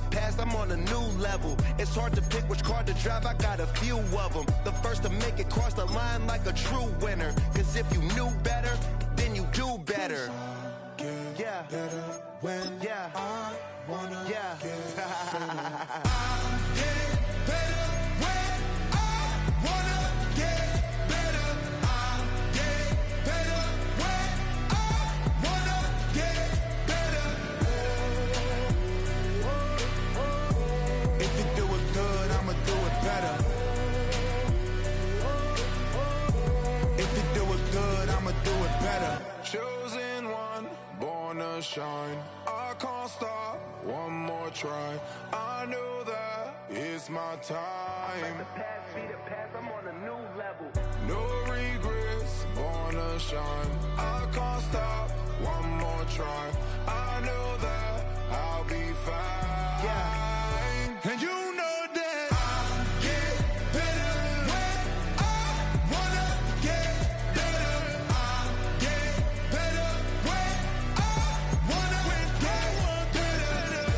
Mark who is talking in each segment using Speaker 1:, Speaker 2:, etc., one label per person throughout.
Speaker 1: the past, I'm on a new level. It's hard to pick which car to drive, I got a few of them. The first to make it cross the line like a true winner. Cause if you knew better, then you do better. Yeah. Better when yeah. I wanna yeah. Get better. I get better when I wanna get better. I get better when I wanna get better. If you do it good, I'ma do it better. If you do it good, I'ma do it better. Chosen one, born to shine. I can't stop, one more try. I know that it's my time. The past, be the past, I'm on a new level. No regrets, born to shine. I can't stop, one more try. I know that I'll be fine. Yeah. And you know that I get better when I wanna get better. I get better when I wanna get better.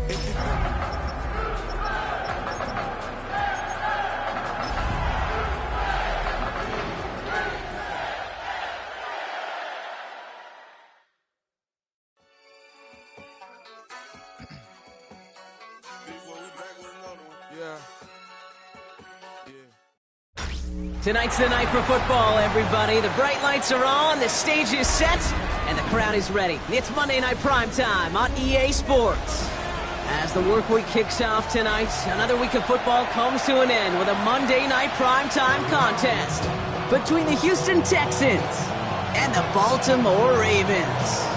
Speaker 1: If you
Speaker 2: Tonight's the night for football, everybody. The bright lights are on, the stage is set, and the crowd is ready. It's Monday Night Primetime on EA Sports. As the work week kicks off tonight, another week of football comes to an end with a Monday Night Primetime contest between the Houston Texans and the Baltimore Ravens.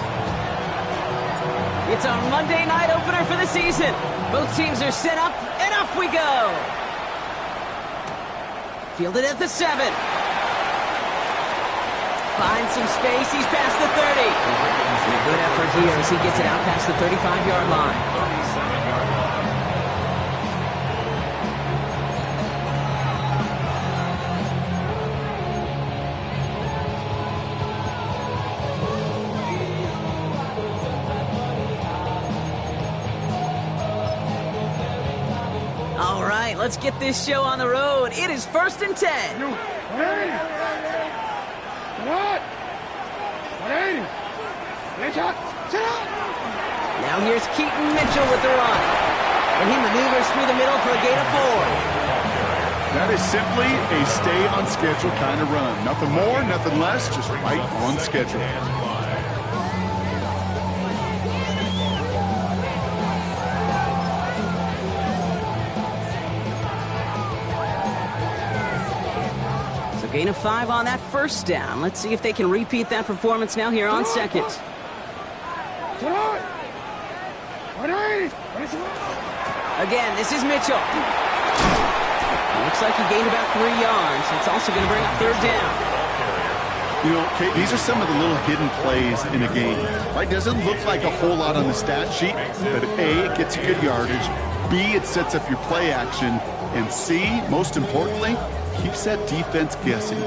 Speaker 2: It's our Monday night opener for the season. Both teams are set up, and off we go. Fielded at the 7. Finds some space. He's past the 30. And a good effort here as he gets it out past the 35-yard line. All right, let's get this show on the road. It is 1st and 10. Now here's Keaton Mitchell with the run. And he maneuvers through the middle for a gain of 4.
Speaker 3: That is simply a stay-on-schedule kind of run. Nothing more, nothing less, just right on schedule.
Speaker 2: Gain of 5 on that first down. Let's see if they can repeat that performance now here on second. Again, this is Mitchell. Looks like he gained about 3 yards. It's also going to bring up 3rd down.
Speaker 3: You know, Kate, these are some of the little hidden plays in a game. Right? Doesn't look like a whole lot on the stat sheet, but A, it gets you good yardage. B, it sets up your play action. And C, most importantly, keeps that defense guessing.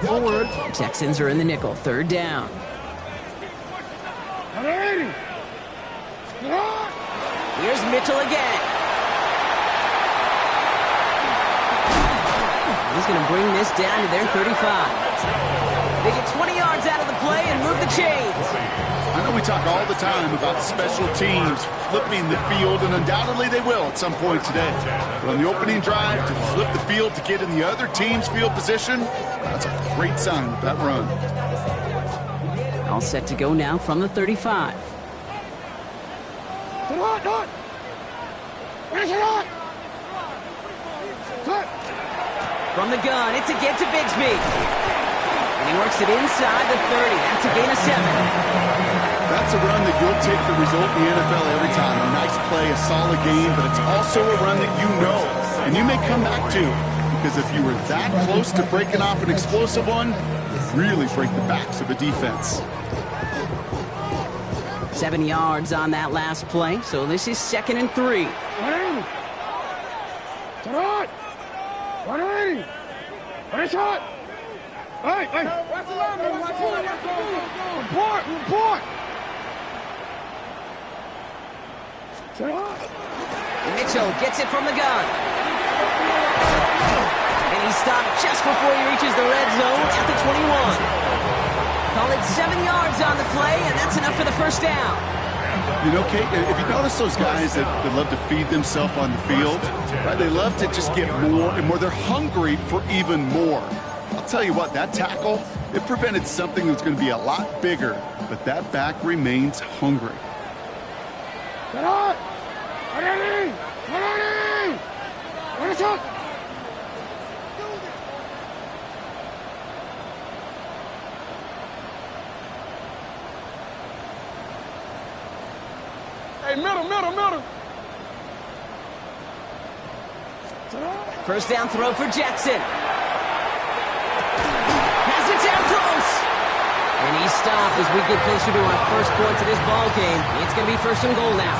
Speaker 2: Forward. Texans are in the nickel. 3rd down. Here's Mitchell again. He's going to bring this down to their 35. They get 20 yards out of the play and move the chains.
Speaker 3: I know we talk all the time about special teams flipping the field, and undoubtedly they will at some point today. But on the opening drive, to flip the field to get in the other team's field position, that's a great sign with that run.
Speaker 2: All set to go now from the 35. From the gun, it's again to Bigsby. And he works it inside the 30. That's a gain of 7.
Speaker 3: That's a run that you'll take the result in the NFL every time. A nice play, a solid game, but it's also a run that you know and you may come back to, because if you were that close to breaking off an explosive one, you really break the backs of a defense.
Speaker 2: 7 yards on that last play, so this is 2nd and 3.
Speaker 4: Ready, shot! Hey! Watch the line, man. Watch the line. Report!
Speaker 2: Mitchell gets it from the gun. And he's stopped just before he reaches the red zone at the 21. Call it 7 yards on the play, and that's enough for the first down.
Speaker 3: You know, Kate, if you notice those guys that love to feed themselves on the field, right? They love to just get more and more. They're hungry for even more. I'll tell you what, that tackle, it prevented something that's going to be a lot bigger, but that back remains hungry.
Speaker 4: Get out! Ready! Shot! Hey, middle!
Speaker 2: First down throw for Jackson. Has it down close. And he's stopped as we get closer to our first points of this ball game. It's going to be first and goal now.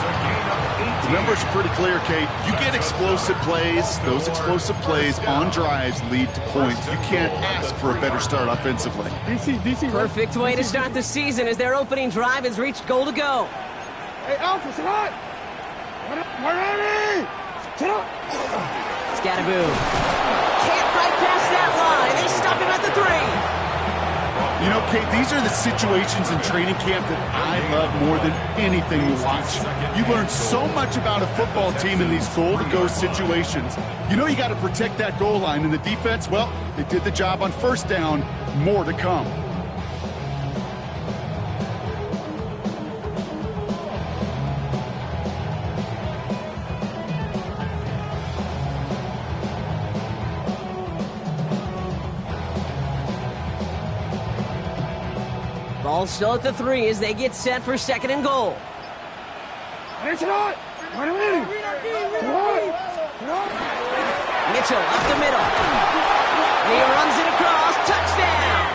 Speaker 3: The numbers are pretty clear, Kate. You get explosive plays. Those explosive plays on drives lead to points. You can't ask for a better start offensively.
Speaker 4: DC.
Speaker 2: Perfect way to start the season as their opening drive has reached goal to go.
Speaker 4: Hey, Alpha, sit up! Ready! Sit up!
Speaker 2: Scattaboo. Can't fight past that line. They stop him at the 3.
Speaker 3: You know, Kate, these are the situations in training camp that I love more than anything to watch. You learn so much about a football team in these goal-to-go situations. You know you got to protect that goal line, and the defense, well, they did the job on first down. More to come.
Speaker 2: Ball still at the 3 as they get set for second and goal.
Speaker 4: Mitchell up
Speaker 2: the middle. And he runs it across. Touchdown!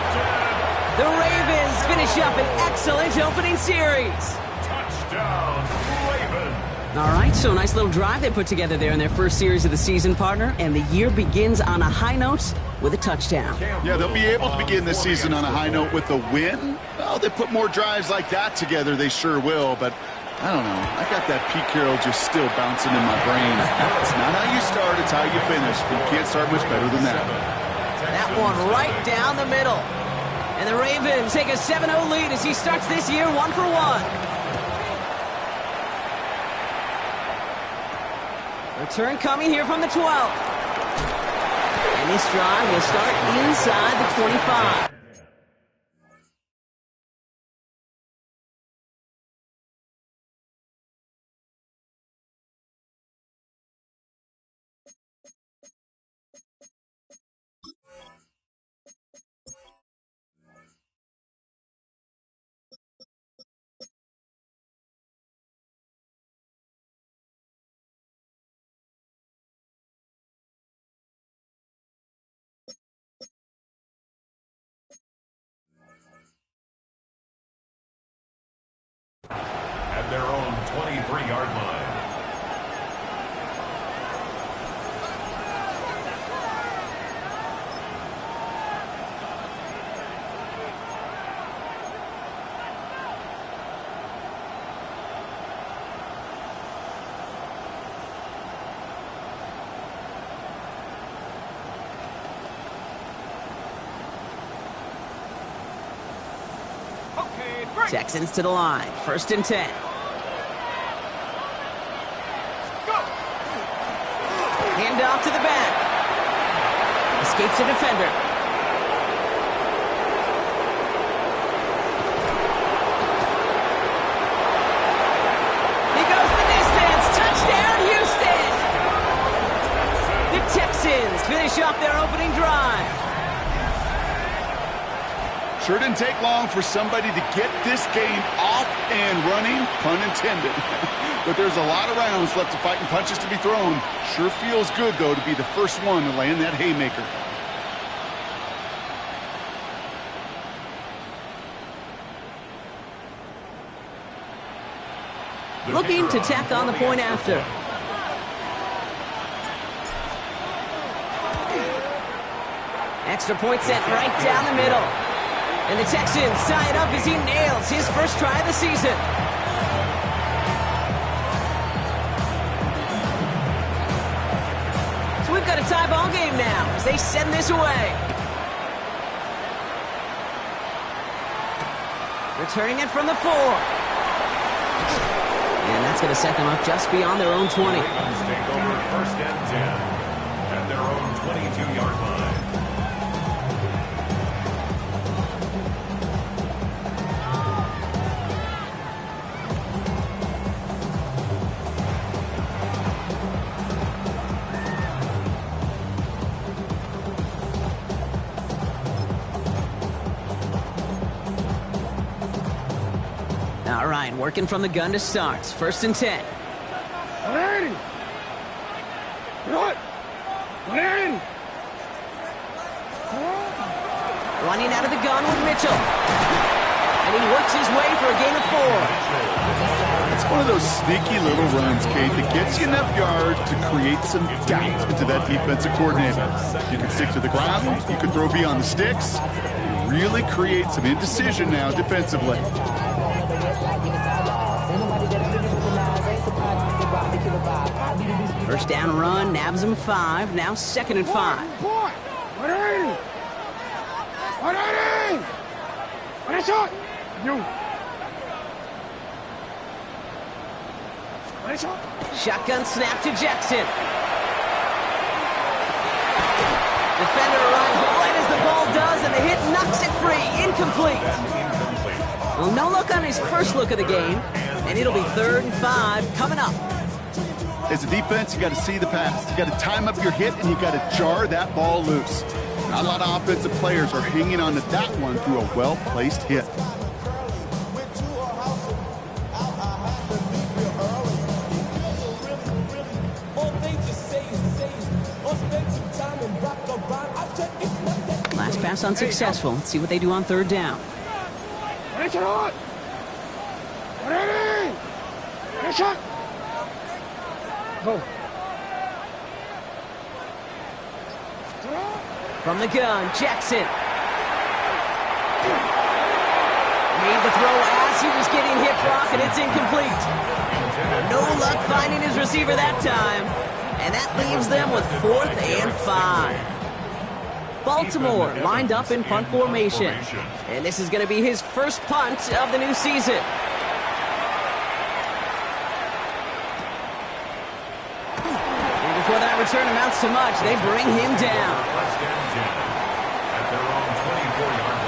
Speaker 2: The Ravens finish up an excellent opening series.
Speaker 5: Touchdown, Ravens!
Speaker 2: All right, so a nice little drive they put together there in their first series of the season, partner. And the year begins on a high note with a touchdown.
Speaker 3: Yeah, they'll be able to begin this season on a high note with a win. Well, they put more drives like that together, they sure will. But I don't know. I got that Pete Carroll just still bouncing in my brain. It's not how you start, it's how you finish. But you can't start much better than that.
Speaker 2: That one right down the middle. And the Ravens take a 7-0 lead as he starts this year 1 for 1. Return coming here from the 12. And this drive will start inside the 25.
Speaker 5: At their own 23-yard line.
Speaker 2: Texans to the line. First and 10. Hand off to the back. Escapes a defender. He goes the distance. Touchdown, Houston! The Texans finish off their opening drive.
Speaker 3: Sure didn't take long for somebody to get this game off and running, pun intended. But there's a lot of rounds left to fight and punches to be thrown. Sure feels good, though, to be the first one to land that haymaker.
Speaker 2: Looking to tack on the point after. Extra point sent right down the middle. And the Texans tie it up as he nails his first try of the season. So we've got a tie ball game now as they send this away. Returning it from the 4. And that's going to set them up just beyond their own 20.
Speaker 5: Ravens take over first and 10 at their own 22-yard line.
Speaker 2: All right, working from the gun to start. First and 10.
Speaker 4: 180. Good. 180.
Speaker 2: Running out of the gun with Mitchell. And he works his way for a gain of 4.
Speaker 3: It's one of those sneaky little runs, Kate, that gets you enough yards to create some doubt into that defensive coordinator. You can stick to the ground, you can throw beyond the sticks, and really create some indecision now defensively.
Speaker 2: First down run, nabs him 5. Now second and 5.
Speaker 4: 180. 180. What a shot. You. What a shot.
Speaker 2: Shotgun snap to Jackson. Defender arrives right as the ball does, and the hit knocks it free. Incomplete. Well, no look on his first look of the game, and it'll be 3rd and 5 coming up.
Speaker 3: As a defense, you got to see the pass. You got to time up your hit, and you got to jar that ball loose. Not a lot of offensive players are hanging on to that one through a well-placed hit.
Speaker 2: Last pass unsuccessful. Let's see what they do on 3rd down.
Speaker 4: What a shot. 180. What a shot. Go.
Speaker 2: From the gun, Jackson. Made the throw as he was getting hit, Brock, and it's incomplete. No luck finding his receiver that time. And that leaves them with 4th and 5. Baltimore lined up in punt formation. And this is going to be his first punt of the new season. Before that return amounts to much, they bring him down.
Speaker 5: First and 10 at their own 24-yard line.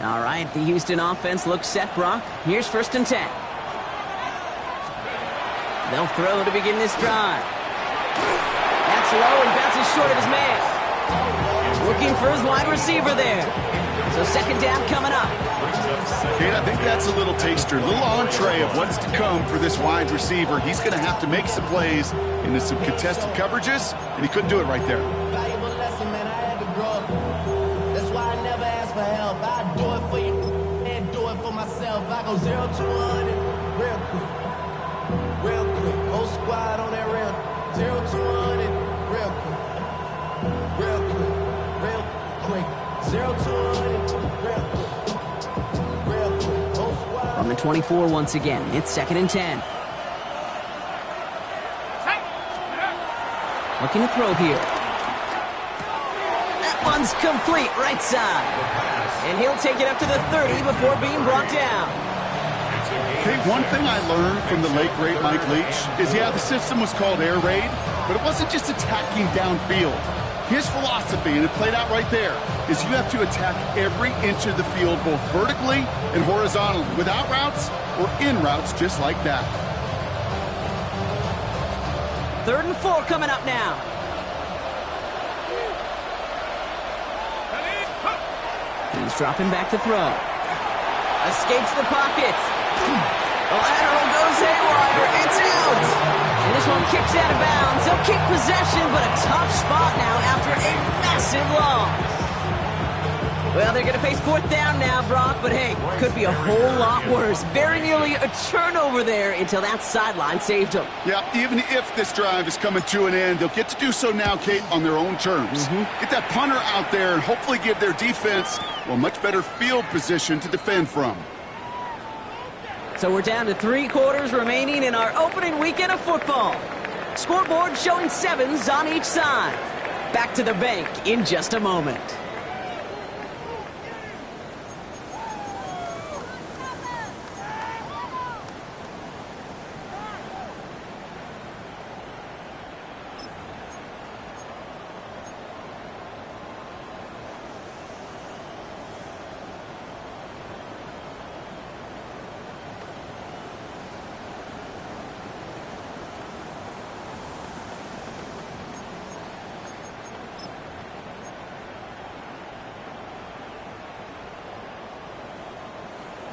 Speaker 2: All right, the Houston offense looks set, Brock. Here's 1st and 10. They'll throw to begin this drive. That's low and bounces short of his man. Looking for his wide receiver there. So 2nd down coming up.
Speaker 3: Kate, I think that's a little taster, a little entree of what's to come for this wide receiver. He's going to have to make some plays into some contested coverages, and he couldn't do it right there.
Speaker 6: Valuable lesson, man. I had to grow up. That's why I never ask for help. I do it for you and do it for myself. I go 0 to 100 real quick. Real quick. Whole squad on that real. 0 to 100 real quick. Real quick. Real quick. 0 to 100 real quick. Real quick. Whole squad.
Speaker 2: On the 24 once again, it's 2nd and 10. Looking to throw here. That one's complete, right side. And he'll take it up to the 30 before being brought down.
Speaker 3: Okay, one thing I learned from the late, great Mike Leach is, yeah, the system was called air raid, but it wasn't just attacking downfield. His philosophy, and it played out right there, is you have to attack every inch of the field, both vertically and horizontally, without routes or in routes just like that.
Speaker 2: 3rd and 4 coming up now. He's dropping back to throw. Escapes the pocket. The lateral goes haywire. It's out. And this one kicks out of bounds. They'll keep possession, but a tough spot now after a massive loss. Well, they're going to face fourth down now, Brock, but hey, could be a whole lot worse. Very nearly a turnover there until that sideline saved them.
Speaker 3: Yeah, even if this drive is coming to an end, they'll get to do so now, Kate, on their own terms. Get that punter out there and hopefully give their defense a much better field position to defend from.
Speaker 2: So we're down to 3 quarters remaining in our opening weekend of football. Scoreboard showing 7s on each side. Back to the bank in just a moment.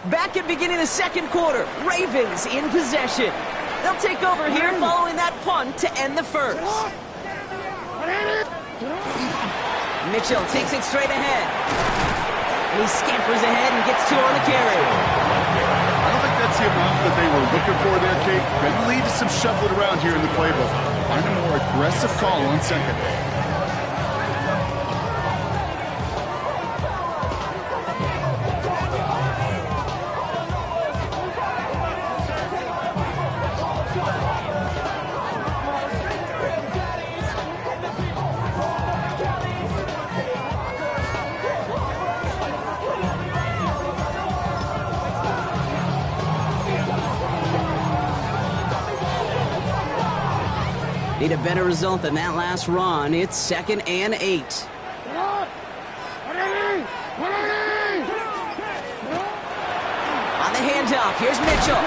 Speaker 2: Back at beginning of the second quarter, Ravens in possession. They'll take over here following that punt to end the first. Mitchell takes it straight ahead. And he scampers ahead and gets 2 on the carry.
Speaker 3: I don't think that's the amount that they were looking for there, Kate. Going to lead to some shuffling around here in the playbook. Find a more aggressive call on second.
Speaker 2: Need a better result than that last run. It's 2nd and 8. On the handoff, here's Mitchell.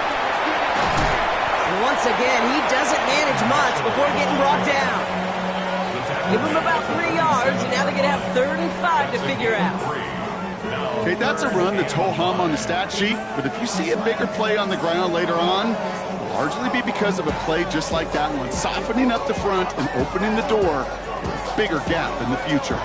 Speaker 2: And once again, he doesn't manage much before getting brought down. Give him about 3 yards, and now they're going to have 3rd and 5 to figure out.
Speaker 3: Okay, that's a run that's ho-hum on the stat sheet, but if you see a bigger play on the ground later on, largely be because of a play just like that one, softening up the front and opening the door for a bigger gap in the future.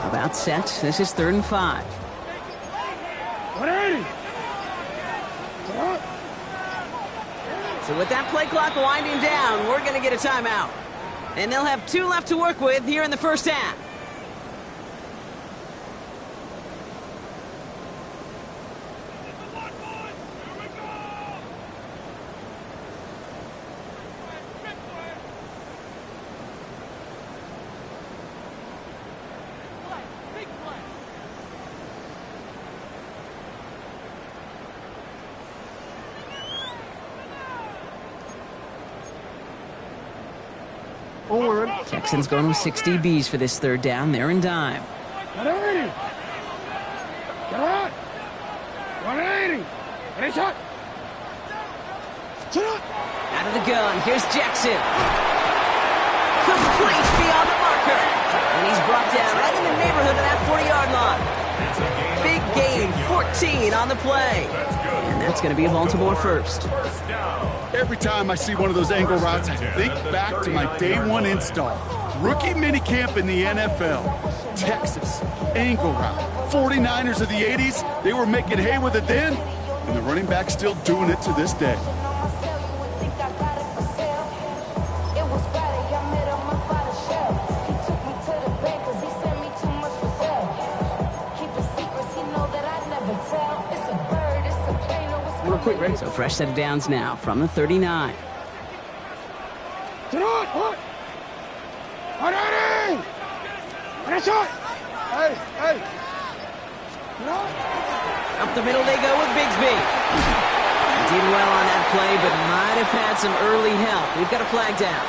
Speaker 2: About set. This is 3rd and 5. So with that play clock winding down, we're going to get a timeout. And they'll have 2 left to work with here in the first half. Texans going with 6 DBs for this 3rd down. They're in dime.
Speaker 4: 180.
Speaker 2: Out of the gun. Here's Jackson. Complete beyond the marker. And he's brought down right in the neighborhood of that 40-yard line. Big gain, 14 on the play. And that's going to be a Baltimore first.
Speaker 3: Every time I see one of those angle routes, I think back to my day 1 install. Rookie minicamp in the NFL. Texas, angle route. 49ers of the 80s, they were making hay with it then, and the running back's still doing it to this day.
Speaker 2: So fresh set of downs now from the 39. Up the middle they go with Bigsby. Did well on that play, but might have had some early help. We've got a flag down.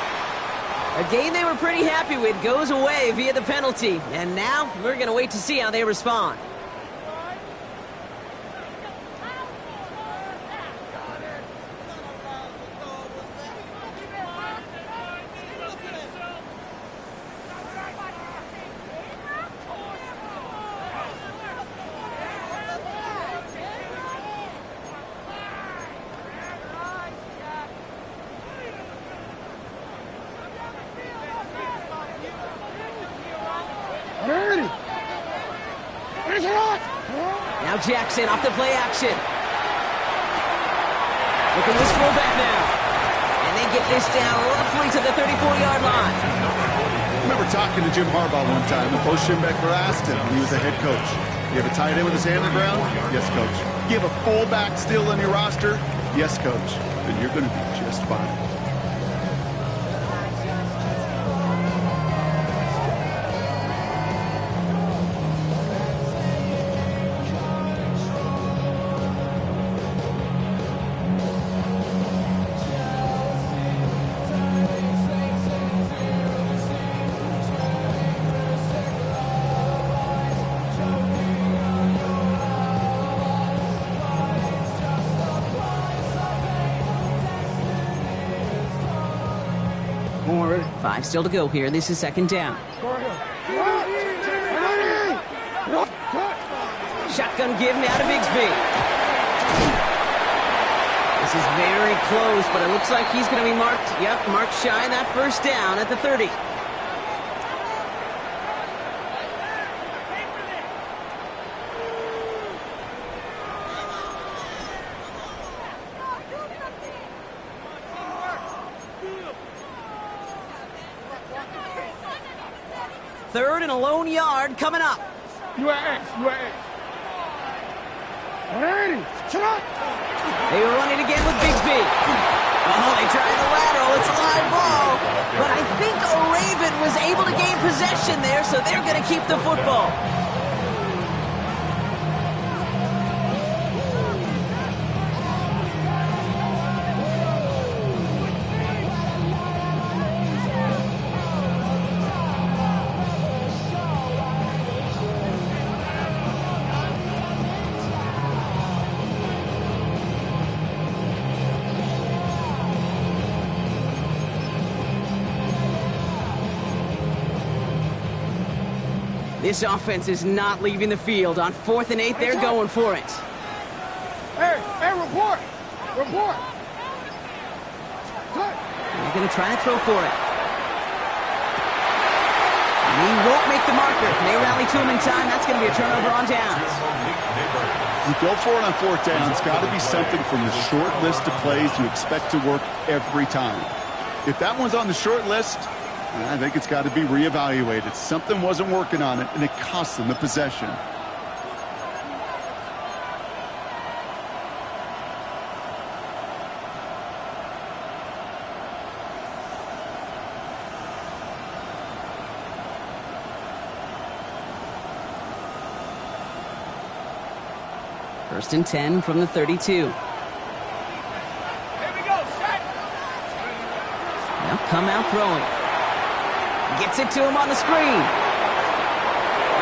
Speaker 2: A game they were pretty happy with goes away via the penalty. And now we're going to wait to see how they respond. Now Jackson off the play action. Look at this fullback now. And they get this down roughly to the 34-yard line.
Speaker 3: I remember talking to Jim Harbaugh one time, and Coach Schembechler asked him when he was a head coach, you have a tight end with his hand on the ground? Yes, Coach. You have a fullback still on your roster? Yes, Coach. Then you're going to be just fine.
Speaker 2: Five still to go here. This is second down. Shotgun give now to Bigsby. This is very close, but it looks like he's going to be marked. Yep, marked shy of that first down at the 30. Third and a lone yard coming up.
Speaker 4: You are X.
Speaker 2: They were running again with Bigsby. Oh, they tried the lateral. It's a live ball. But I think O'Raven was able to gain possession there, so they're going to keep the football. This offense is not leaving the field. On 4th and 8, they're going for it.
Speaker 4: Hey, report.
Speaker 2: They're going to try to throw for it. And he won't make the marker. They rally to him in time. That's going to be a turnover on downs.
Speaker 3: You go for it on 4th down. It's got to be something from the short list of plays you expect to work every time. If that one's on the short list, I think it's got to be reevaluated. Something wasn't working on it, and it cost them the possession.
Speaker 2: First and 10 from the 32.
Speaker 4: Here we go, set.
Speaker 2: Now come out throwing. Gets it to him on the screen.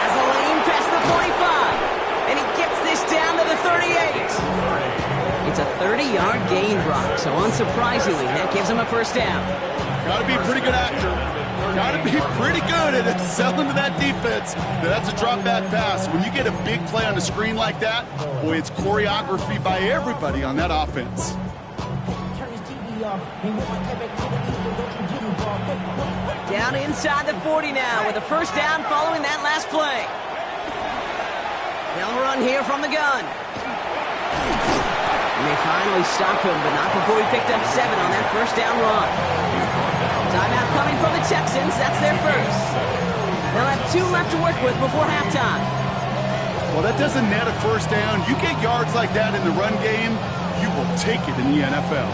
Speaker 2: Has a lane past the 45. And he gets this down to the 38. It's a 30-yard gain, Brock. So unsurprisingly, that gives him a first down.
Speaker 3: Got to be a pretty good actor. Got to be pretty good at selling to that defense. That's a drop-back pass. When you get a big play on the screen like that, boy, it's choreography by everybody on that offense.
Speaker 2: Down inside the 40 now with a first down following that last play. They'll run here from the gun. And they finally stop him, but not before he picked up 7 on that first down run. Timeout coming from the Texans. That's their first. They'll have 2 left to work with before halftime.
Speaker 3: Well, that doesn't net a first down. You get yards like that in the run game, you will take it in the NFL.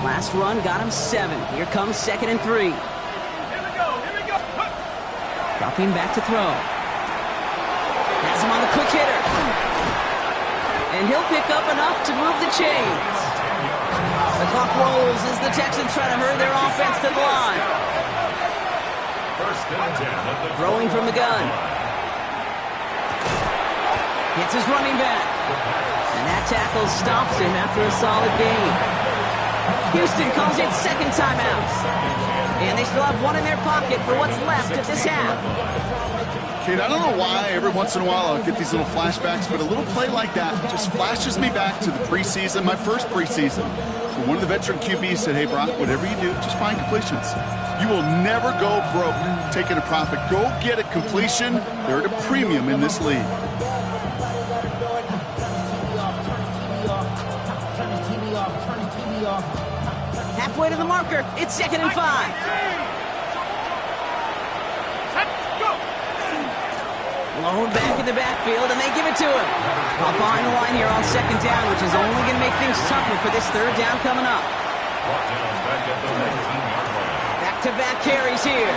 Speaker 2: Last run got him 7. Here comes 2nd and 3.
Speaker 4: Here we go.
Speaker 2: Dropping back to throw. Has him on the quick hitter. And he'll pick up enough to move the chains. A The clock rolls as the Texans try to hurry their offense to the line.
Speaker 5: First and 10 at the
Speaker 2: Throwing from the gun. Hits his running back. And that tackle stops him after a solid gain. Houston calls it second timeout. And they still have one in their pocket for what's left of this half.
Speaker 3: Kid, I don't know why every once in a while I'll get these little flashbacks, but a little play like that just flashes me back to the preseason, my first preseason. So one of the veteran QBs said, hey, Brock, whatever you do, just find completions. You will never go broke taking a profit. Go get a completion. They're at a premium in this league.
Speaker 2: Halfway to the marker. It's 2nd and 5. Low back in the backfield, and they give it to him. Up behind the line here on 2nd down, which is only going to make things tougher for this 3rd down coming up. Back-to-back carries here.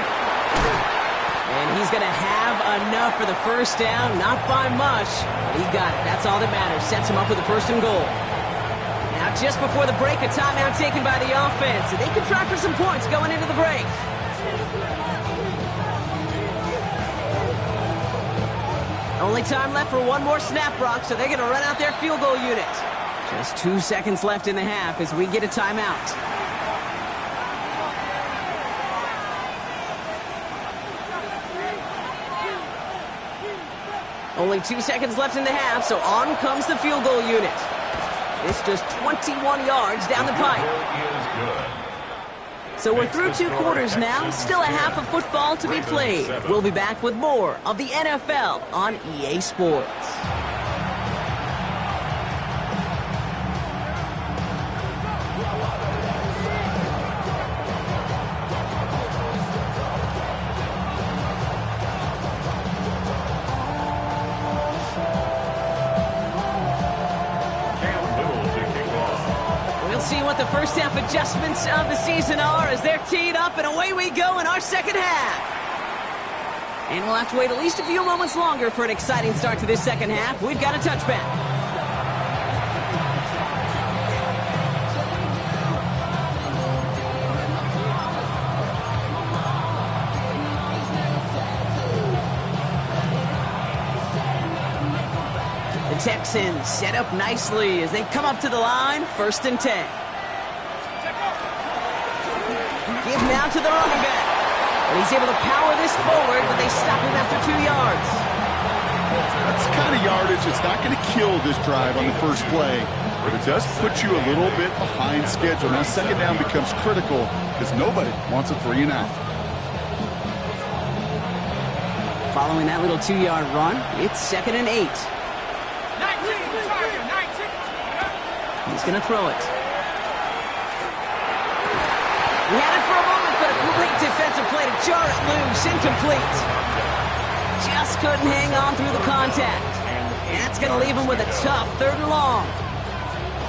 Speaker 2: And he's going to have enough for the 1st down. Not by much, but he got it. That's all that matters. Sets him up with a 1st and goal. Now, just before the break, a timeout taken by the offense. And they can try for some points going into the break. Only time left for one more snap, Brock, so they're going to run out their field goal unit. Just 2 seconds left in the half as we get a timeout. Only 2 seconds left in the half, so on comes the field goal unit. It's just 21 yards down the pipe. So we're through 2 quarters now, still a half of football to be played. We'll be back with more of the NFL on EA Sports. See what the first half adjustments of the season are as they're teed up, and away we go in our 2nd half. And we'll have to wait at least a few moments longer for an exciting start to this 2nd half. We've got a touchback. The Texans set up nicely as they come up to the line, 1st and 10. Give now to the running back. And he's able to power this forward, but they stop him after 2 yards.
Speaker 3: That's the kind of yardage that's not going to kill this drive on the first play, but it does put you a little bit behind schedule. Now 2nd down becomes critical because nobody wants a 3 and out.
Speaker 2: Following that little 2-yard run, it's 2nd and 8. He's going to throw it. He had it for a moment, but a great defensive play to jar it loose. Incomplete. Just couldn't hang on through the contact. And that's going to leave him with a tough 3rd and long.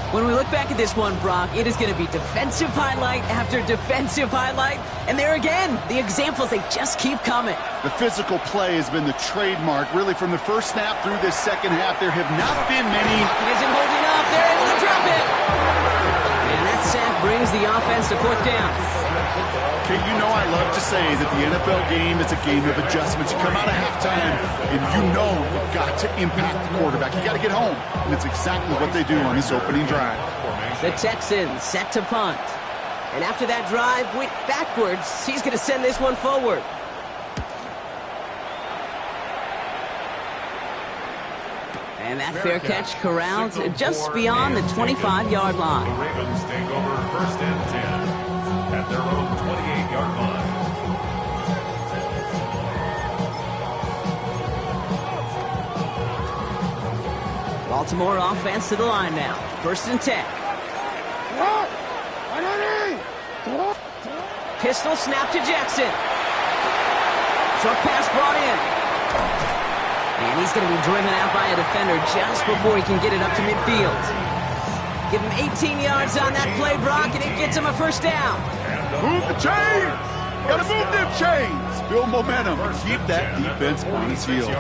Speaker 2: When we look back at this one, Brock, it is going to be defensive highlight after defensive highlight. And there again, the examples, they just keep coming.
Speaker 3: The physical play has been the trademark, really, from the first snap through this 2nd half. There have not been many.
Speaker 2: It isn't holding up. They're able to drop it. And that sack brings the offense to 4th down.
Speaker 3: Okay, you know I love to say that the NFL game is a game of adjustments. You come out of halftime, and you know you've got to impact the quarterback. You got to get home, and it's exactly what they do on this opening drive.
Speaker 2: The Texans set to punt. And after that drive went backwards, he's going to send this one forward. And that fair catch corralled just beyond the 25-yard line.
Speaker 5: The Ravens take over 1st and 10 at their own 28-yard line.
Speaker 2: Baltimore offense to the line now. 1st and 10. Pistol snap to Jackson. Short pass brought in. And he's going to be driven out by a defender just before he can get it up to midfield. Give him 18 yards on that play, Brock, and it gets him a 1st down.
Speaker 3: Move the chains! Got to move them chains! Build momentum and keep that defense on its heels.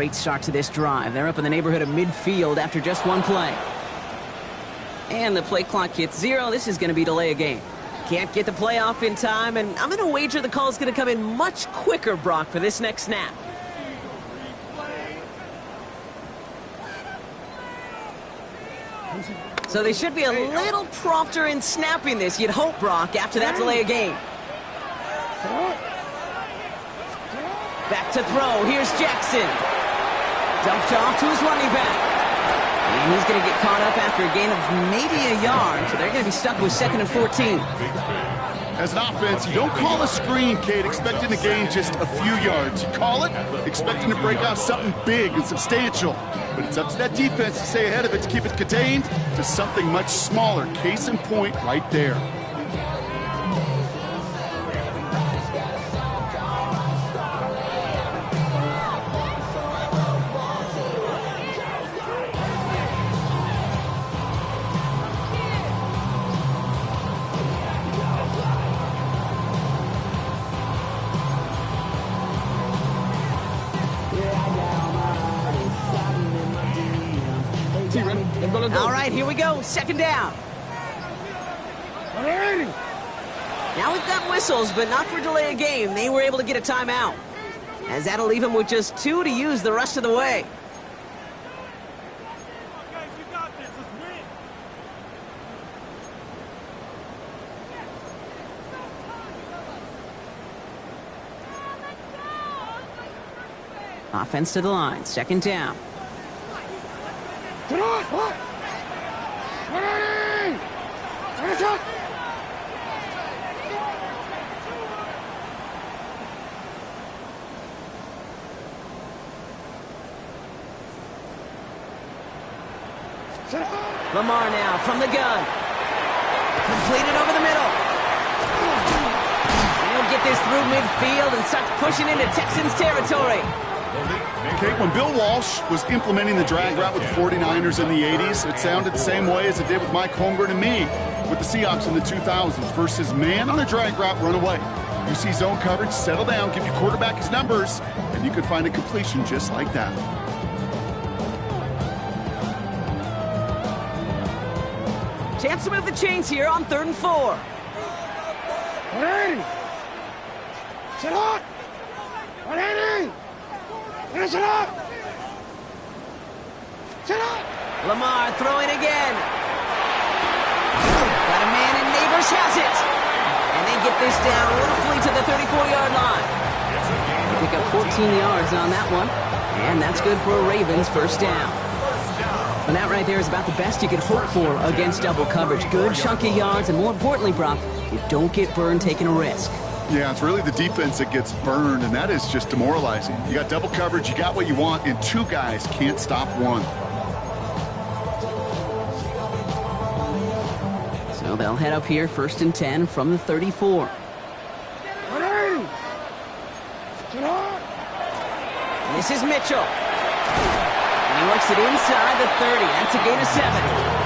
Speaker 2: great start to this drive. They're up in the neighborhood of midfield after just one play. And the play clock hits 0. This is going to be delay a game. Can't get the play off in time, and I'm going to wager the call is going to come in much quicker, Brock, for this next snap. So they should be a little prompter in snapping this, you'd hope, Brock, after that delay a game. Back to throw. Here's Jackson. Dumped off to his running back. And he's going to get caught up after a gain of maybe a yard. So they're going to be stuck with 2nd and 14.
Speaker 3: As an offense, you don't call a screen, Kate, expecting to gain just a few yards. You call it expecting to break out something big and substantial. But it's up to that defense to stay ahead of it, to keep it contained to something much smaller. Case in point right there.
Speaker 2: All right, here we go. 2nd down. Now we've got whistles, but not for delay a game. They were able to get a timeout, as that'll leave them with just 2 to use the rest of the way. Offense to the line. 2nd down. Lamar now from the gun. Completed over the middle. And he'll get this through midfield and starts pushing into Texans territory.
Speaker 3: Kate, when Bill Walsh was implementing the drag route with the 49ers in the 80s, it sounded the same way as it did with Mike Holmgren and me with the Seahawks in the 2000s versus man on a drag route, run away. You see zone coverage, settle down, give your quarterback his numbers, and you can find a completion just like that.
Speaker 2: Chance to move the chains here on 3rd and 4.
Speaker 4: Sit up! Sit up! Sit up!
Speaker 2: Lamar throwing again. Got a man, and Neighbors has it. And they get this down roughly to the 34-yard line. They pick up 14 yards on that one. And that's good for a Ravens 1st down. And that right there is about the best you could hope for against double coverage. Good chunky yards, and more importantly, Brock, you don't get burned taking a risk.
Speaker 3: Yeah, it's really the defense that gets burned, and that is just demoralizing. You got double coverage, you got what you want, and 2 guys can't stop one.
Speaker 2: So they'll head up here 1st and 10 from the 34. And this is Mitchell. And he works it inside the 30. That's a gain of 7.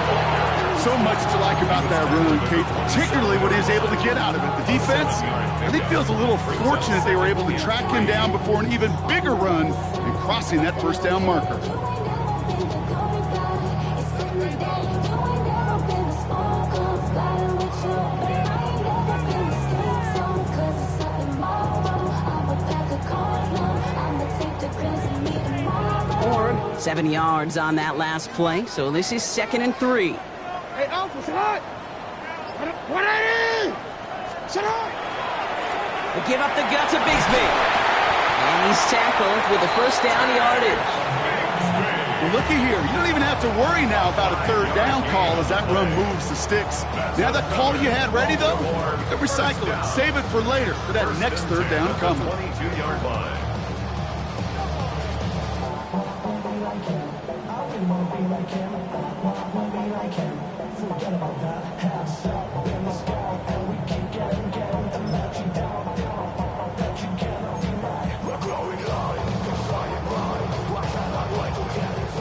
Speaker 3: So much to like about that run, Kate, particularly what he was able to get out of it. The defense, I think, feels a little fortunate they were able to track him down before an even bigger run and crossing that 1st down marker.
Speaker 2: Or 7 yards on that last play, so this is 2nd and 3.
Speaker 4: Hey, Alpha, sit up! What are you? Sit up!
Speaker 2: They give up the gut to Bigsby. And he's tackled with the 1st down yardage.
Speaker 3: Well, looky here. You don't even have to worry now about a 3rd down call as that run moves the sticks. Now that call you had ready, though, you can recycle it. Save it for later for that next 3rd down coming.
Speaker 5: 22-yard line.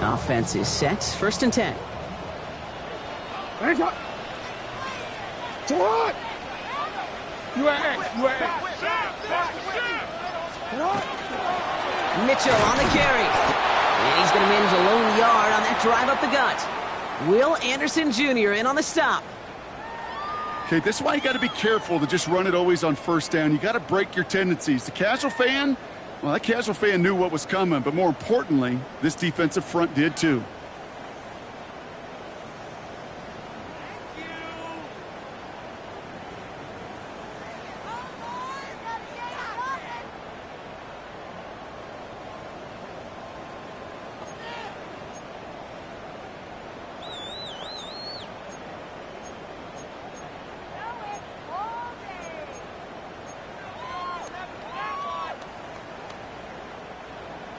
Speaker 2: Offense is set. 1st and 10.
Speaker 4: Hands up! To what? You are X.
Speaker 2: Mitchell on the carry. And he's going to manage a lone yard on that drive up the gut. Will Anderson Jr. in on the stop.
Speaker 3: Okay, this is why you got to be careful to just run it always on first down. You got to break your tendencies. The casual fan, well, that casual fan knew what was coming, but more importantly, this defensive front did too.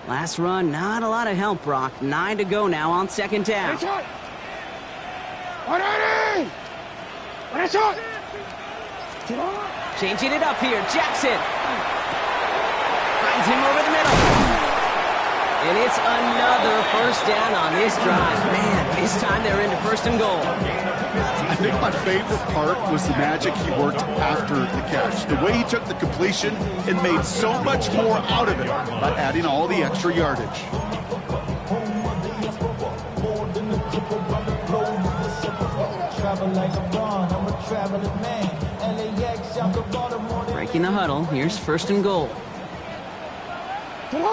Speaker 2: Last run, not a lot of help, Brock. 9 to go now on second down. Changing it up here, Jackson. Finds him over the middle. And it's another first down on this drive. Man, this time they're into first and goal.
Speaker 3: I think my favorite part was the magic he worked after the catch. The way he took the completion and made so much more out of it by adding all the extra yardage.
Speaker 2: Breaking the huddle, here's first and goal. They'll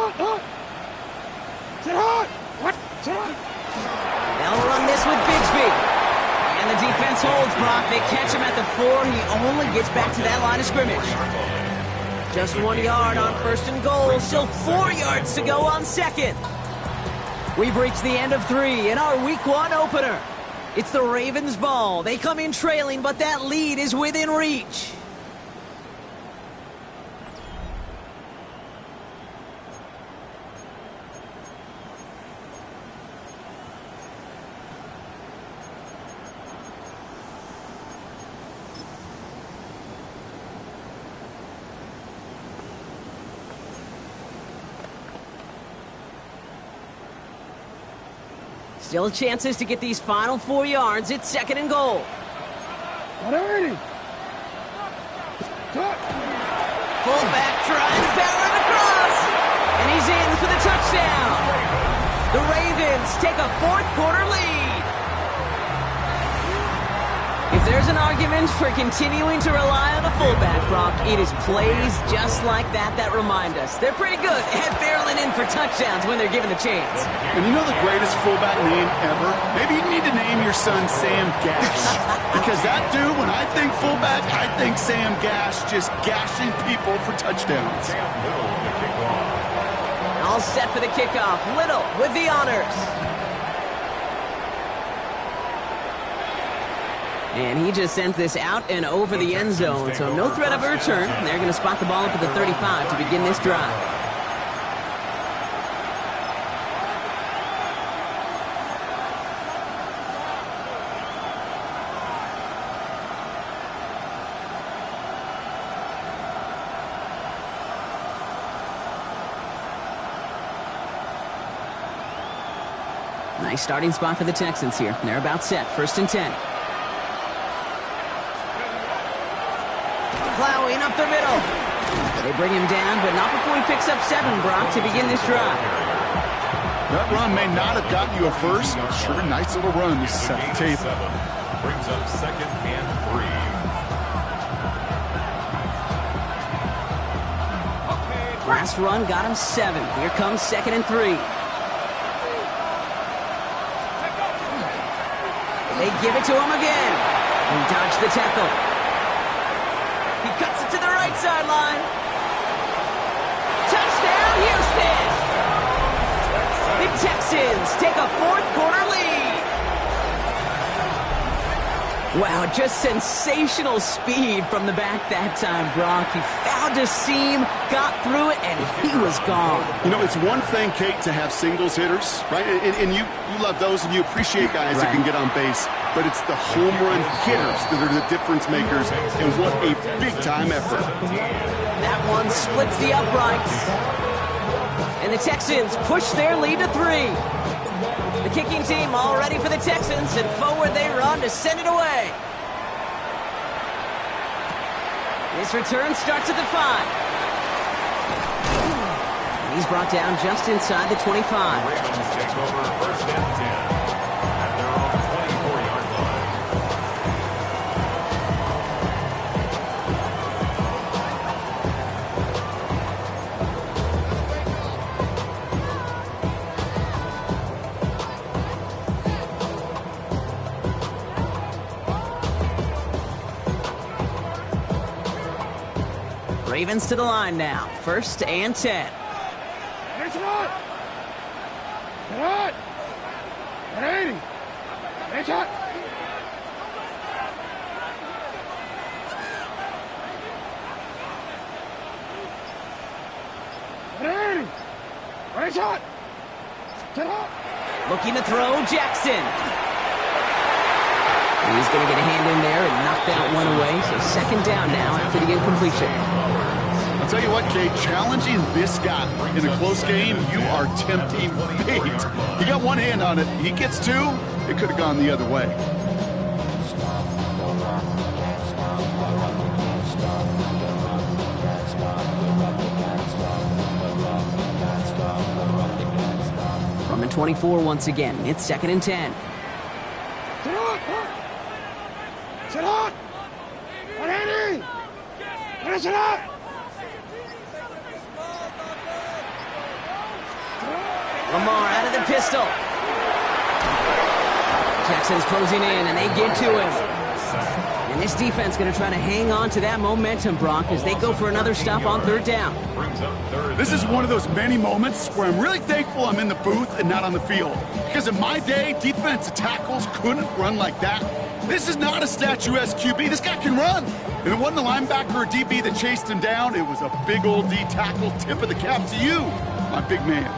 Speaker 2: run this with Bigsby. And the defense holds, Brock. They catch him at the 4. He only gets back to that line of scrimmage. Just 1 yard on first and goal. Still 4 yards to go on second. We've reached the end of 3 in our Week 1 opener. It's the Ravens' ball. They come in trailing, but that lead is within reach. Still chances to get these final 4 yards. It's second and goal. Fullback trying to barrel it across. And he's in for the touchdown. The Ravens take a fourth-quarter lead. If there's an argument for continuing to rely on the fullback, Brock, it is plays just like that that remind us. They're pretty good at barreling in for touchdowns when they're given the chance.
Speaker 3: And you know the greatest fullback name ever? Maybe you need to name your son Sam Gash. Because that dude, when I think fullback, I think Sam Gash just gashing people for touchdowns.
Speaker 2: All set for the kickoff. Little with the honors. And he just sends this out and over the end zone, so no threat of a return. They're going to spot the ball up at the 35 to begin this drive. Nice starting spot for the Texans here. They're about set. First and 10. Plowing up the middle. They bring him down, but not before he picks up 7, Brock, to begin this drive.
Speaker 3: That run may not have gotten you a first, but sure a nice little run to set the table.
Speaker 5: Brings up second and 3.
Speaker 2: Last run got him 7. Here comes second and 3. They give it to him again. He dodged the tackle. He cuts it to the right sideline. Touchdown, Houston! The Texans take a fourth-quarter lead. Wow, just sensational speed from the back that time, Brock. He found a seam, got through it, and he was gone.
Speaker 3: You know, it's one thing, Kate, to have singles hitters, right? And you love those, and you appreciate guys who can get on base. But it's the home run hitters that are the difference makers, and what a big-time effort.
Speaker 2: That one splits the uprights. And the Texans push their lead to 3. The kicking team all ready for the Texans, and forward they run to send it away. This return starts at the 5. He's brought down just inside the 25.
Speaker 5: Ravens take over first and 10 at their own 24-yard line.
Speaker 2: Ravens to the line now. First and 10.
Speaker 4: It's hot. It's hot. 180. It's hot. It's hot. It's hot.
Speaker 2: Looking to throw, Jackson. He's going to get a hand in there and knock that one away. So second down now after the incompletion.
Speaker 3: I'll tell you what, Kate, challenging this guy in a close game, you are tempting fate. He got one hand on it. He gets two, it could have gone the other way.
Speaker 2: From the 24 once again, it's second and 10.
Speaker 4: Sit on! 180! Finish it up!
Speaker 2: Lamar out of the pistol. Jackson's closing in, and they get to him. And this defense going to try to hang on to that momentum, Brock, as they go for another stop on third down.
Speaker 3: This is one of those many moments where I'm really thankful I'm in the booth and not on the field. Because in my day, defensive tackles couldn't run like that. This is not a statuesque QB. This guy can run. And it wasn't the linebacker or DB that chased him down. It was a big old D tackle. Tip of the cap to you, my big man.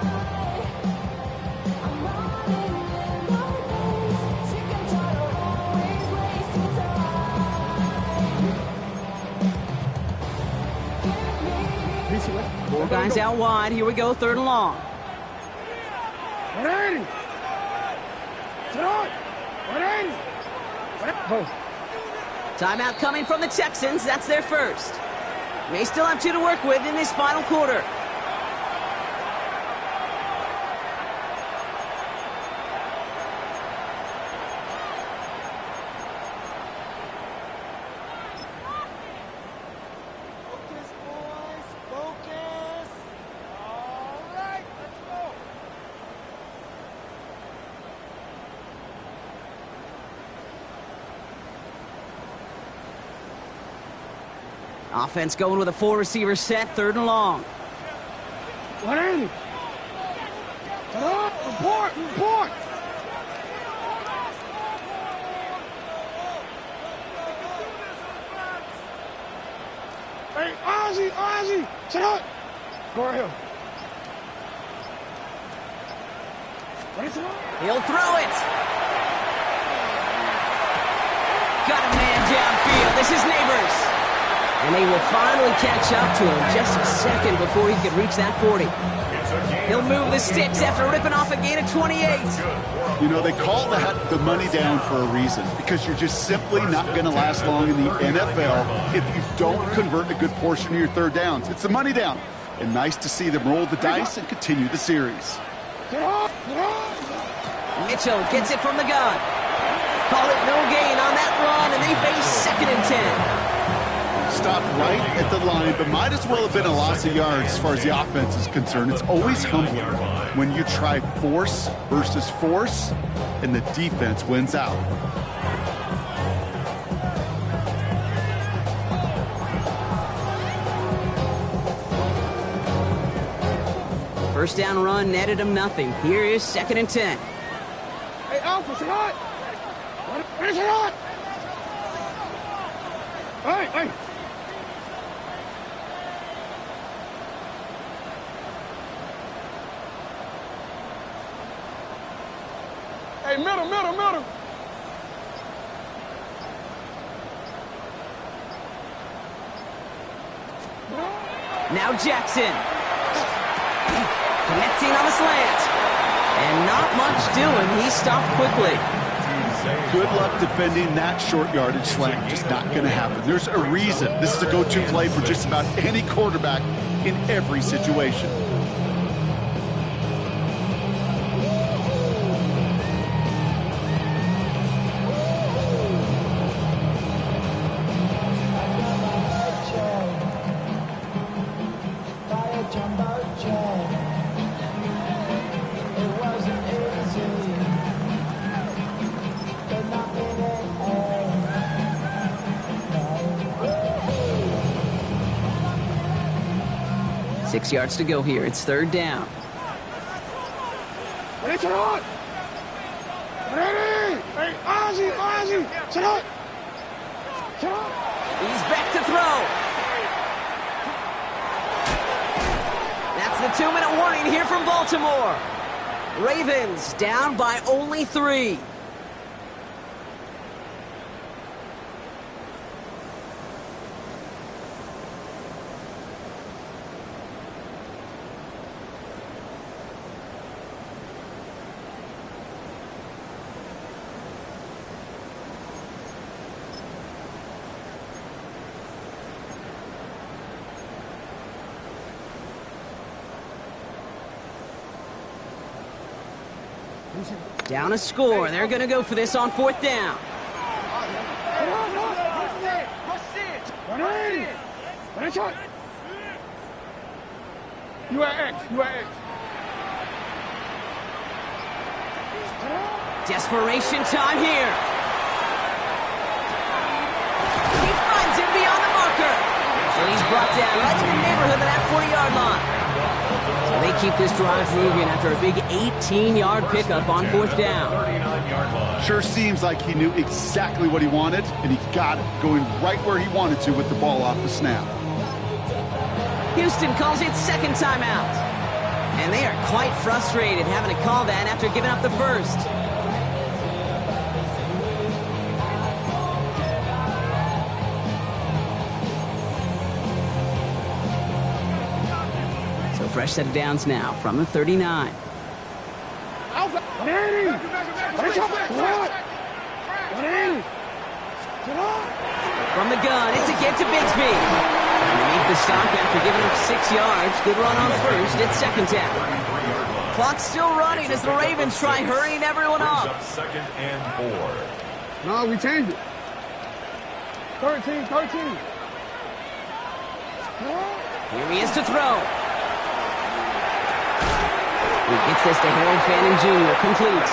Speaker 2: Four guys out wide. Here we go, third and long.
Speaker 4: 180! Sit on! 180!
Speaker 2: Timeout coming from the Texans. That's their first. May still have two to work with in this final quarter. Offense going with a four-receiver set, third and long.
Speaker 4: 180! Sit on! Report! Report! Hey, Ozzy! Ozzy! Sit on! Go ahead.
Speaker 2: He'll throw it. Got a man downfield. This is Neighbors. And they will finally catch up to him just a second before he could reach that 40. He'll move the sticks after ripping off a gain of 28.
Speaker 3: You know, they call that the money down for a reason, because you're just simply not going to last long in the NFL if you don't convert a good portion of your third downs. It's the money down. And nice to see them roll the dice and continue the series.
Speaker 2: Mitchell gets it from the gun. Call it no gain on that run, and they face second and 10.
Speaker 3: Stopped right at the line, but might as well have been a loss of yards as far as the offense is concerned. It's always humbling when you try force versus force, and the defense wins out.
Speaker 2: First down run netted him nothing. Here is second and 10.
Speaker 4: Hey, Alpha, sit on! Finish it on! Hey! Hey, middle!
Speaker 2: Now Jackson. Connecting on the slant. And not much doing. He stopped quickly.
Speaker 3: Good luck defending that short yardage slant. Just not going to happen. There's a reason. This is a go-to play for just about any quarterback in every situation.
Speaker 2: 6 yards to go here. It's third down.
Speaker 4: Ready, turn on! Ready! Hey, Ozzy! Turn on! Turn on!
Speaker 2: He's back to throw. That's the 2-minute warning here from Baltimore. Ravens down by only 3. Down a score. They're going to go for this on fourth down.
Speaker 4: You are X.
Speaker 2: Desperation time here. He finds him beyond the marker. And he's brought down right in the neighborhood of that 40-yard line. So they keep this drive moving after a big 18-yard pickup on fourth down.
Speaker 3: Sure seems like he knew exactly what he wanted, and he got it, going right where he wanted to with the ball off the snap.
Speaker 2: Houston calls it second timeout. And they are quite frustrated having to call that after giving up the first. So fresh set of downs now from the 39. From the gun, it's a get to Bigsby. And they make the stop after giving up 6 yards. Good run on first. It's second down. Clock's still running as the Ravens try hurrying everyone up.
Speaker 5: Second and 4.
Speaker 4: No, we changed it. 13.
Speaker 2: Here he is to throw. He gets this to Harold Fanning Jr. complete.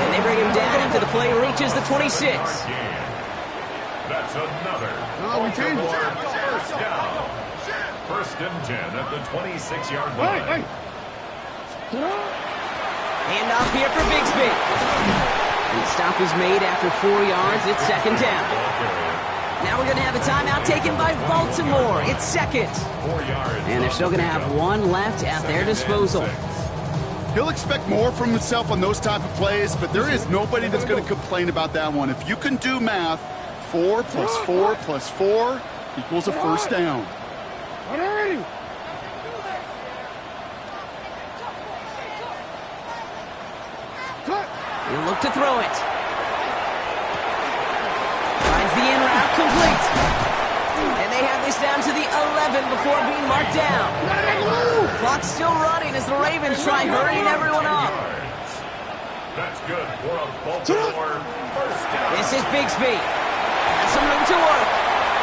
Speaker 2: And they bring him down after the play reaches the 26.
Speaker 5: That's another.
Speaker 4: No, we changed it.
Speaker 5: First down. First and 10 at the 26-yard line.
Speaker 2: Hand off here for Bigsby. And the stop is made after 4 yards. It's second down. Now we're going to have a timeout taken by Baltimore. It's second.
Speaker 5: 4 yards.
Speaker 2: And they're still going to have one left at their disposal.
Speaker 3: He'll expect more from himself on those type of plays, but there is nobody that's going to complain about that one. If you can do math, 4 plus 4 plus 4 equals a first down.
Speaker 2: He'll look to throw it. Finds the in route complete. And they have this down to the 11 before being marked down. Clock's still running as the Ravens try hurrying everyone up.
Speaker 5: That's good for a Baltimore first down.
Speaker 2: This is Bigsby. Has some room to work.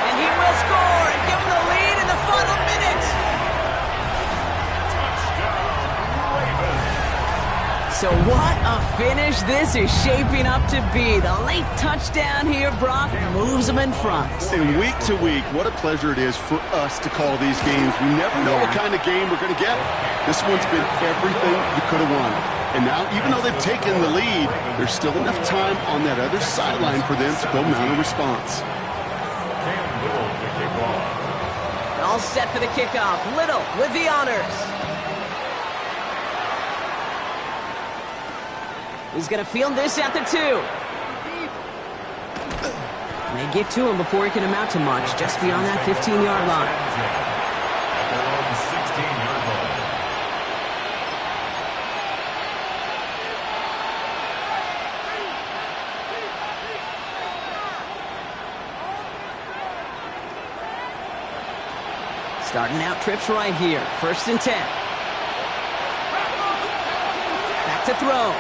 Speaker 2: And he will score and give them the lead in the final minute. So what a finish this is shaping up to be. The late touchdown here, Brock, moves them in front.
Speaker 3: And week to week, what a pleasure it is for us to call these games. We never know what kind of game we're going to get. This one's been everything you could have won. And now, even though they've taken the lead, there's still enough time on that other sideline for them to go mount a response.
Speaker 2: All set for the kickoff. Little with the honors. He's going to field this at the 2. They get to him before he can amount to much, just beyond that 15-yard line. Starting out trips right here. First and 10. Back to throw.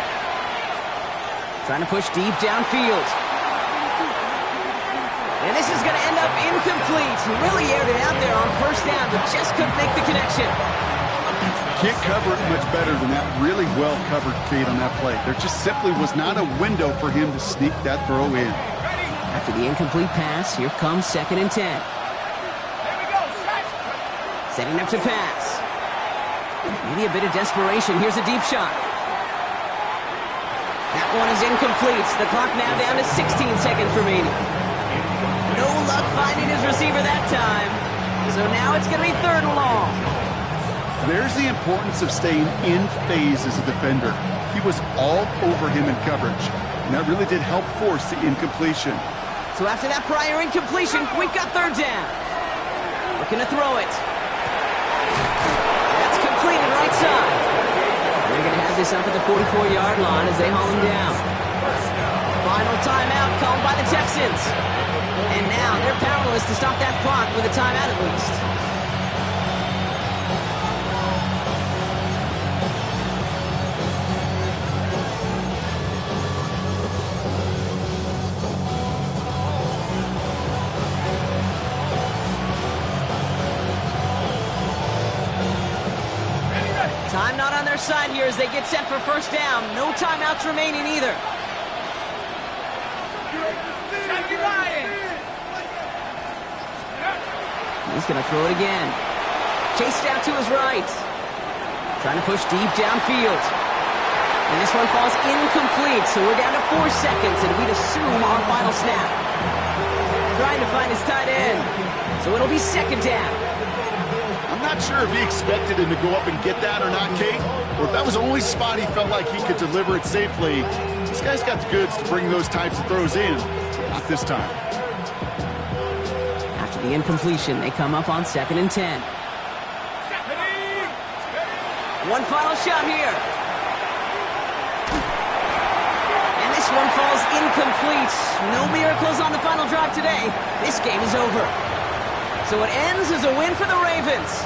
Speaker 2: Trying to push deep downfield. And this is going to end up incomplete. Really aired it out there on first down, but just couldn't make the connection.
Speaker 3: Can't cover it much better than that really well-covered feed on that play. There just simply was not a window for him to sneak that throw in.
Speaker 2: After the incomplete pass, here comes second and 10. Setting up to pass. Maybe a bit of desperation. Here's a deep shot. That one is incomplete. The clock now down to 16 seconds remaining. No luck finding his receiver that time. So now it's going to be 3rd and long.
Speaker 3: There's the importance of staying in phase as a defender. He was all over him in coverage, and that really did help force the incompletion.
Speaker 2: So after that prior incompletion, we've got 3rd down. Looking to throw it. That's completed right side. They're going to have this up at the 44-yard line as they haul him down. Final timeout called by the Texans. And now they're powerless to stop that clock with a timeout at least. Time not on their side here as they get set for 1st down. No timeouts remaining either. He's going to throw it again. Chased out to his right. Trying to push deep downfield. And this one falls incomplete, so we're down to 4 seconds, and we'd assume our final snap. Trying to find his tight end. So it'll be 2nd down.
Speaker 3: I'm not sure if he expected him to go up and get that or not, Kate, or if that was the only spot he felt like he could deliver it safely. This guy's got the goods to bring those types of throws in. Not this time.
Speaker 2: After the incompletion, they come up on 2nd and 10. One final shot here. And this one falls incomplete. No miracles on the final drive today. This game is over. So it ends as a win for the Ravens.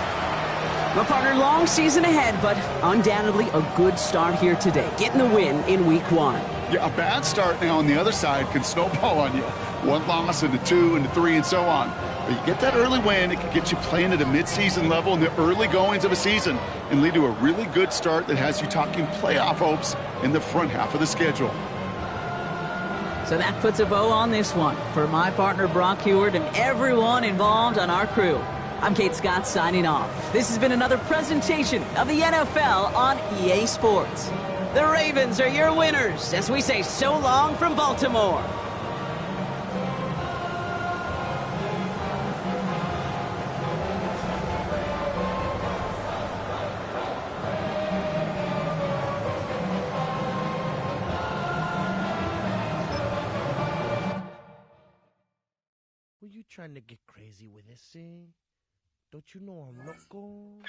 Speaker 2: My partner, long season ahead, but undoubtedly a good start here today. Getting the win in Week 1.
Speaker 3: Yeah, a bad start now on the other side can snowball on you. 1 loss into 2 into 3 and so on. But you get that early win, it can get you playing at a mid-season level in the early goings of a season and lead to a really good start that has you talking playoff hopes in the front half of the schedule.
Speaker 2: So that puts a bow on this one. For my partner, Brock Heward, and everyone involved on our crew, I'm Kate Scott signing off. This has been another presentation of the NFL on EA Sports. The Ravens are your winners as we say so long from Baltimore.
Speaker 7: Were you trying to get crazy with this thing? Don't you know I'm loco?